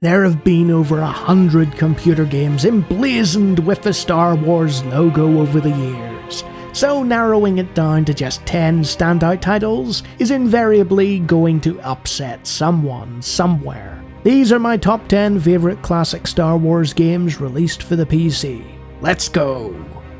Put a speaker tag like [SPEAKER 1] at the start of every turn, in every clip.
[SPEAKER 1] There have been over 100 computer games emblazoned with the Star Wars logo over the years, so narrowing it down to just 10 standout titles is invariably going to upset someone somewhere. These are my top 10 favourite classic Star Wars games released for the PC. Let's go!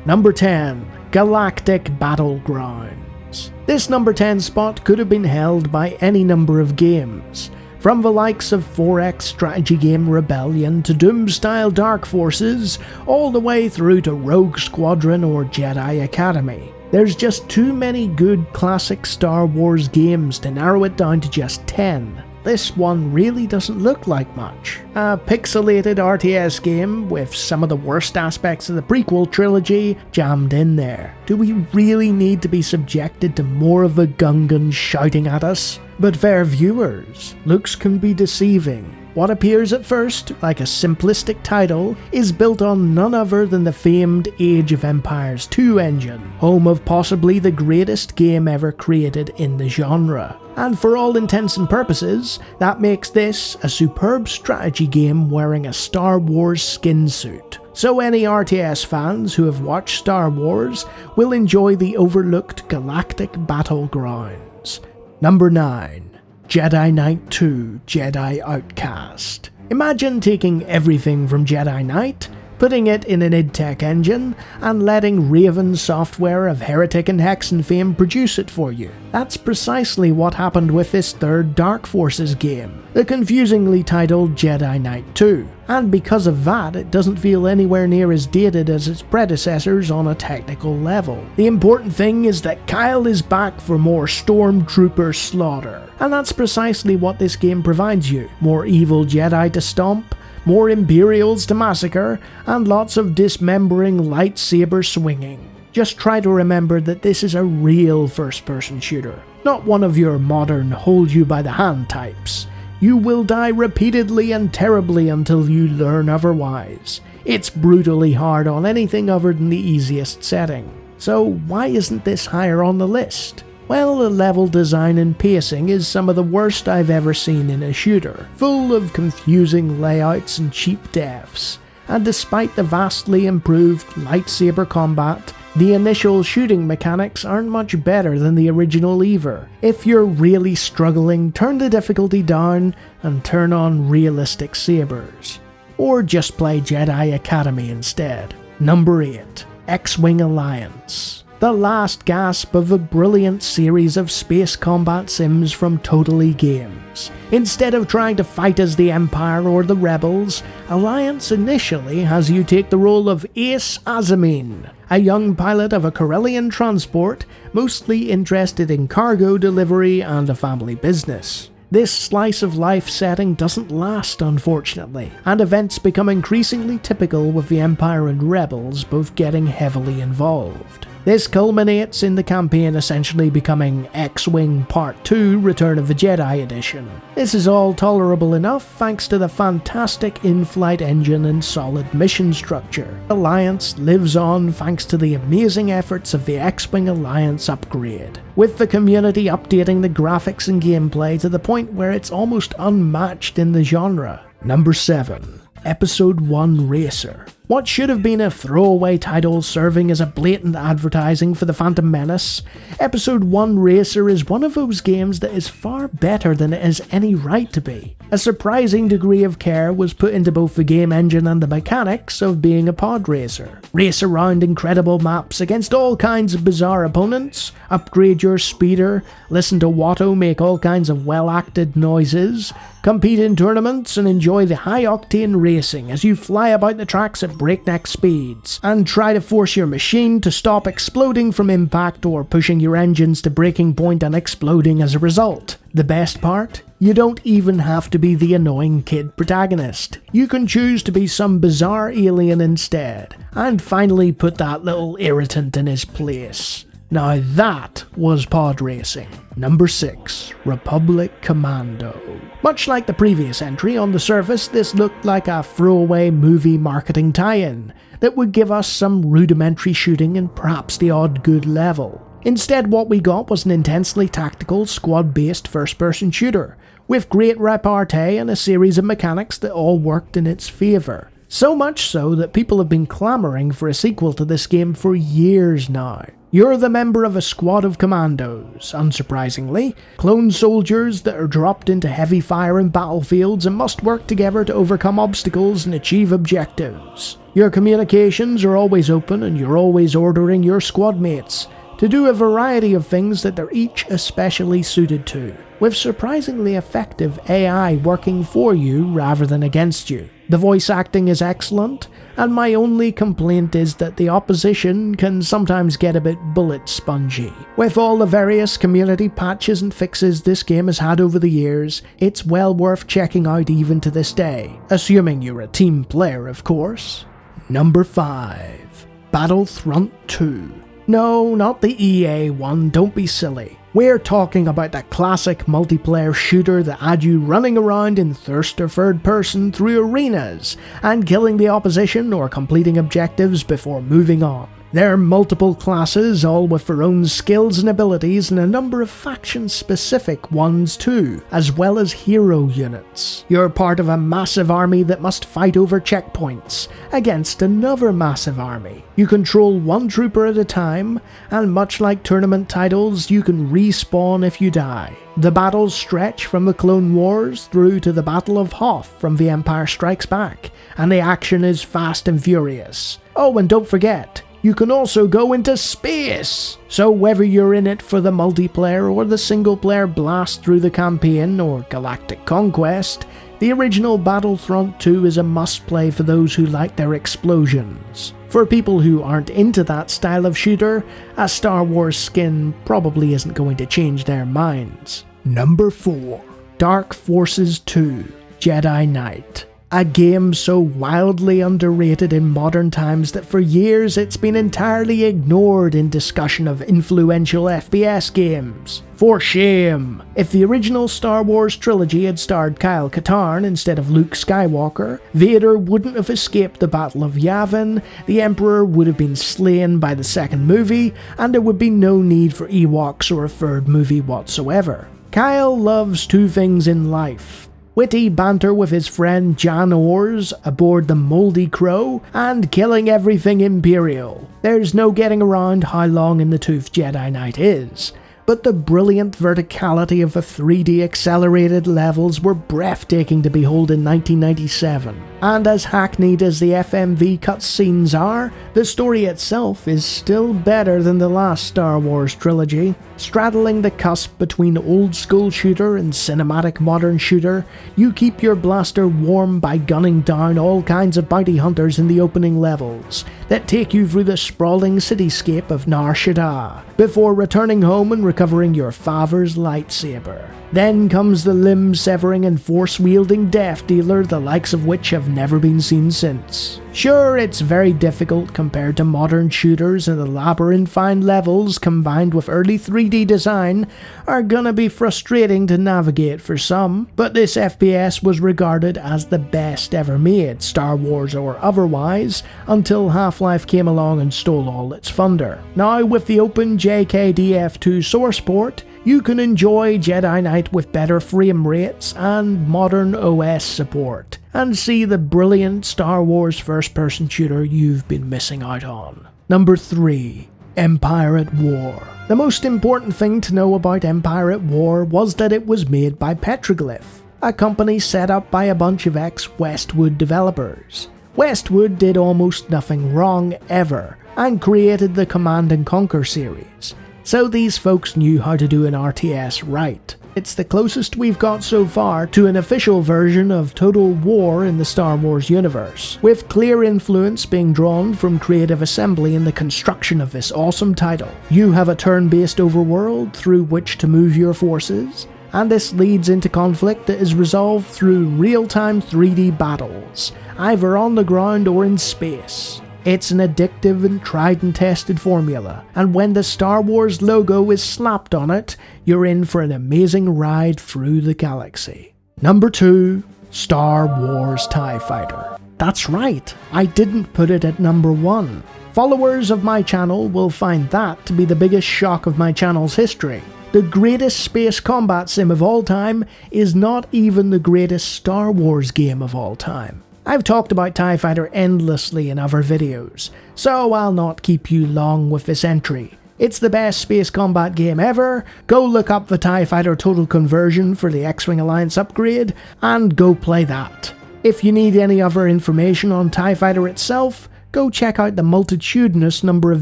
[SPEAKER 1] Number 10. Galactic Battlegrounds. This number 10 spot could have been held by any number of games, from the likes of 4X strategy game Rebellion to Doom-style Dark Forces, all the way through to Rogue Squadron or Jedi Academy. There's just too many good classic Star Wars games to narrow it down to just 10. This one really doesn't look like much. A pixelated RTS game with some of the worst aspects of the prequel trilogy jammed in there. Do we really need to be subjected to more of the Gungans shouting at us? But fair viewers, looks can be deceiving. What appears at first like a simplistic title is built on none other than the famed Age of Empires 2 engine, home of possibly the greatest game ever created in the genre. And for all intents and purposes, that makes this a superb strategy game wearing a Star Wars skin suit. So any RTS fans who have watched Star Wars will enjoy the overlooked Galactic Battlegrounds. Number 9. Jedi Knight 2 Jedi Outcast. Imagine taking everything from Jedi Knight, putting it in an id Tech engine, and letting Raven Software of Heretic and Hexen fame produce it for you. That's precisely what happened with this third Dark Forces game, the confusingly titled Jedi Knight 2, and because of that it doesn't feel anywhere near as dated as its predecessors on a technical level. The important thing is that Kyle is back for more Stormtrooper slaughter, and that's precisely what this game provides you. More evil Jedi to stomp, more Imperials to massacre, and lots of dismembering lightsaber swinging. Just try to remember that this is a real first-person shooter, not one of your modern hold-you-by-the-hand types. You will die repeatedly and terribly until you learn otherwise. It's brutally hard on anything other than the easiest setting. So why isn't this higher on the list? Well, the level design and pacing is some of the worst I've ever seen in a shooter, full of confusing layouts and cheap deaths. And despite the vastly improved lightsaber combat, the initial shooting mechanics aren't much better than the original either. If you're really struggling, turn the difficulty down and turn on realistic sabers. Or just play Jedi Academy instead. Number 8. XWing Alliance. The last gasp of a brilliant series of space combat sims from Totally Games. Instead of trying to fight as the Empire or the Rebels, Alliance initially has you take the role of Ace Azamin, a young pilot of a Corellian transport, mostly interested in cargo delivery and a family business. This slice of life setting doesn't last, unfortunately, and events become increasingly typical with the Empire and Rebels both getting heavily involved. This culminates in the campaign essentially becoming X-Wing Part 2 Return of the Jedi Edition. This is all tolerable enough thanks to the fantastic in-flight engine and solid mission structure. Alliance lives on thanks to the amazing efforts of the X-Wing Alliance upgrade, with the community updating the graphics and gameplay to the point where it's almost unmatched in the genre. Number 7. Episode 1 Racer. What should have been a throwaway title serving as a blatant advertising for the Phantom Menace, Episode 1 Racer is one of those games that is far better than it has any right to be. A surprising degree of care was put into both the game engine and the mechanics of being a pod racer. Race around incredible maps against all kinds of bizarre opponents, upgrade your speeder, listen to Watto make all kinds of well-acted noises, compete in tournaments and enjoy the high-octane racing as you fly about the tracks at breakneck speeds, and try to force your machine to stop exploding from impact or pushing your engines to breaking point and exploding as a result. The best part? You don't even have to be the annoying kid protagonist. You can choose to be some bizarre alien instead, and finally put that little irritant in his place. Now that was pod racing. Number 6. Republic Commando. Much like the previous entry, on the surface this looked like a throwaway movie marketing tie-in that would give us some rudimentary shooting and perhaps the odd good level. Instead, what we got was an intensely tactical, squad-based first-person shooter, with great repartee and a series of mechanics that all worked in its favour. So much so that people have been clamouring for a sequel to this game for years now. You're the member of a squad of commandos, unsurprisingly, clone soldiers that are dropped into heavy firing battlefields and must work together to overcome obstacles and achieve objectives. Your communications are always open and you're always ordering your squad mates to do a variety of things that they're each especially suited to, with surprisingly effective AI working for you rather than against you. The voice acting is excellent, and my only complaint is that the opposition can sometimes get a bit bullet spongy. With all the various community patches and fixes this game has had over the years, it's well worth checking out even to this day, assuming you're a team player of course. Number 5. Battlefront II. No, not the EA one, don't be silly. We're talking about the classic multiplayer shooter that had you running around in first or third person through arenas and killing the opposition or completing objectives before moving on. There are multiple classes, all with their own skills and abilities, and a number of faction-specific ones too, as well as hero units. You're part of a massive army that must fight over checkpoints against another massive army. You control one trooper at a time, and much like tournament titles, you can respawn if you die. The battles stretch from the Clone Wars through to the Battle of Hoth from The Empire Strikes Back, and the action is fast and furious. Oh, and don't forget, you can also go into space! So whether you're in it for the multiplayer or the single player blast through the campaign or galactic conquest, the original Battlefront 2 is a must play for those who like their explosions. For people who aren't into that style of shooter, a Star Wars skin probably isn't going to change their minds. Number 4. Dark Forces 2, Jedi Knight. A game so wildly underrated in modern times that for years it's been entirely ignored in discussion of influential FPS games. For shame! If the original Star Wars trilogy had starred Kyle Katarn instead of Luke Skywalker, Vader wouldn't have escaped the Battle of Yavin, the Emperor would have been slain by the second movie, and there would be no need for Ewoks or a third movie whatsoever. Kyle loves two things in life: witty banter with his friend Jan Ors aboard the Moldy Crow, and killing everything Imperial. There's no getting around how long in the tooth Jedi Knight is, but the brilliant verticality of the 3D accelerated levels were breathtaking to behold in 1997. And as hackneyed as the FMV cutscenes are, the story itself is still better than the last Star Wars trilogy. Straddling the cusp between old school shooter and cinematic modern shooter, you keep your blaster warm by gunning down all kinds of bounty hunters in the opening levels that take you through the sprawling cityscape of Nar Shaddaa, before returning home and recovering your father's lightsaber. Then comes the limb-severing and force-wielding death dealer, the likes of which have never been seen since. Sure, it's very difficult compared to modern shooters, and the labyrinthine levels combined with early 3D design are gonna be frustrating to navigate for some, but this FPS was regarded as the best ever made, Star Wars or otherwise, until Half-Life came along and stole all its thunder. Now with the open JKDF2 source port, you can enjoy Jedi Knight with better frame rates and modern OS support, and see the brilliant Star Wars first-person shooter you've been missing out on. Number 3. Empire at War. The most important thing to know about Empire at War was that it was made by Petroglyph, a company set up by a bunch of ex-Westwood developers. Westwood did almost nothing wrong ever, and created the Command & Conquer series, so these folks knew how to do an RTS right. It's the closest we've got so far to an official version of Total War in the Star Wars universe, with clear influence being drawn from Creative Assembly in the construction of this awesome title. You have a turn-based overworld through which to move your forces, and this leads into conflict that is resolved through real-time 3D battles, either on the ground or in space. It's an addictive and tried and tested formula, and when the Star Wars logo is slapped on it, you're in for an amazing ride through the galaxy. Number 2. Star Wars TIE Fighter. That's right, I didn't put it at number 1. Followers of my channel will find that to be the biggest shock of my channel's history. the greatest space combat sim of all time is not even the greatest Star Wars game of all time. I've talked about TIE Fighter endlessly in other videos, so I'll not keep you long with this entry. It's the best space combat game ever. Go look up the TIE Fighter Total Conversion for the XWing Alliance upgrade, and go play that. If you need any other information on TIE Fighter itself, go check out the multitudinous number of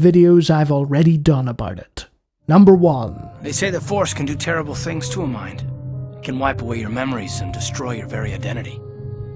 [SPEAKER 1] videos I've already done about it. Number 1.
[SPEAKER 2] They say the Force can do terrible things to a mind. It can wipe away your memories and destroy your very identity.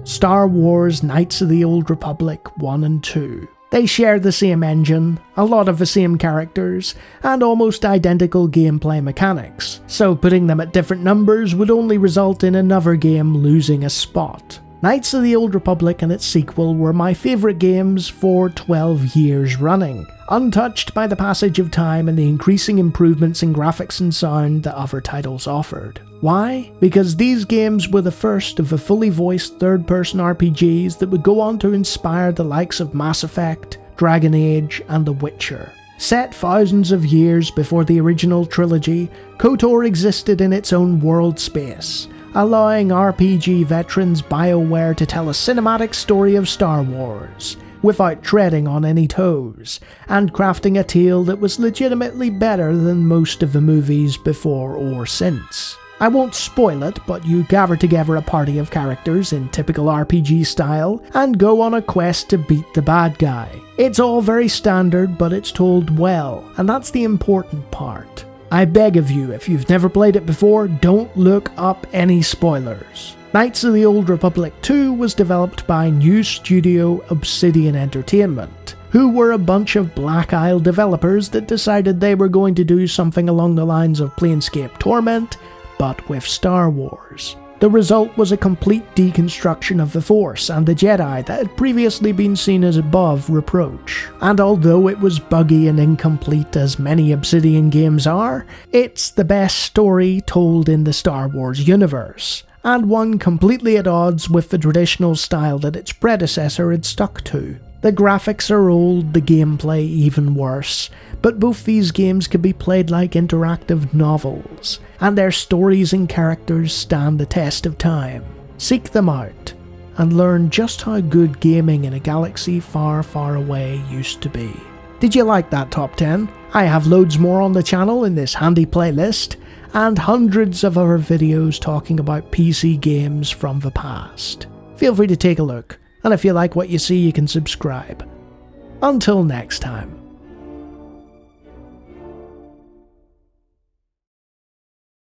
[SPEAKER 1] Star Wars Knights of the Old Republic 1 and 2. They share the same engine, a lot of the same characters, and almost identical gameplay mechanics, so putting them at different numbers would only result in another game losing a spot. Knights of the Old Republic and its sequel were my favourite games for 12 years running, untouched by the passage of time and the increasing improvements in graphics and sound that other titles offered. Why? Because these games were the first of the fully voiced third-person RPGs that would go on to inspire the likes of Mass Effect, Dragon Age, and The Witcher. Set thousands of years before the original trilogy, KOTOR existed in its own world space, allowing RPG veterans BioWare to tell a cinematic story of Star Wars, without treading on any toes, and crafting a tale that was legitimately better than most of the movies before or since. I won't spoil it, but you gather together a party of characters in typical RPG style, and go on a quest to beat the bad guy. It's all very standard, but it's told well, and that's the important part. I beg of you, if you've never played it before, don't look up any spoilers. Knights of the Old Republic 2 was developed by new studio Obsidian Entertainment, who were a bunch of Black Isle developers that decided they were going to do something along the lines of Planescape Torment, but with Star Wars. The result was a complete deconstruction of the Force and the Jedi that had previously been seen as above reproach. And although it was buggy and incomplete as many Obsidian games are, it's the best story told in the Star Wars universe, and one completely at odds with the traditional style that its predecessor had stuck to. The graphics are old, the gameplay even worse, but both these games can be played like interactive novels, and their stories and characters stand the test of time. Seek them out, and learn just how good gaming in a galaxy far, far away used to be. Did you like that top 10? I have loads more on the channel in this handy playlist, and hundreds of other videos talking about PC games from the past. Feel free to take a look, and if you like what you see, you can subscribe. Until next time.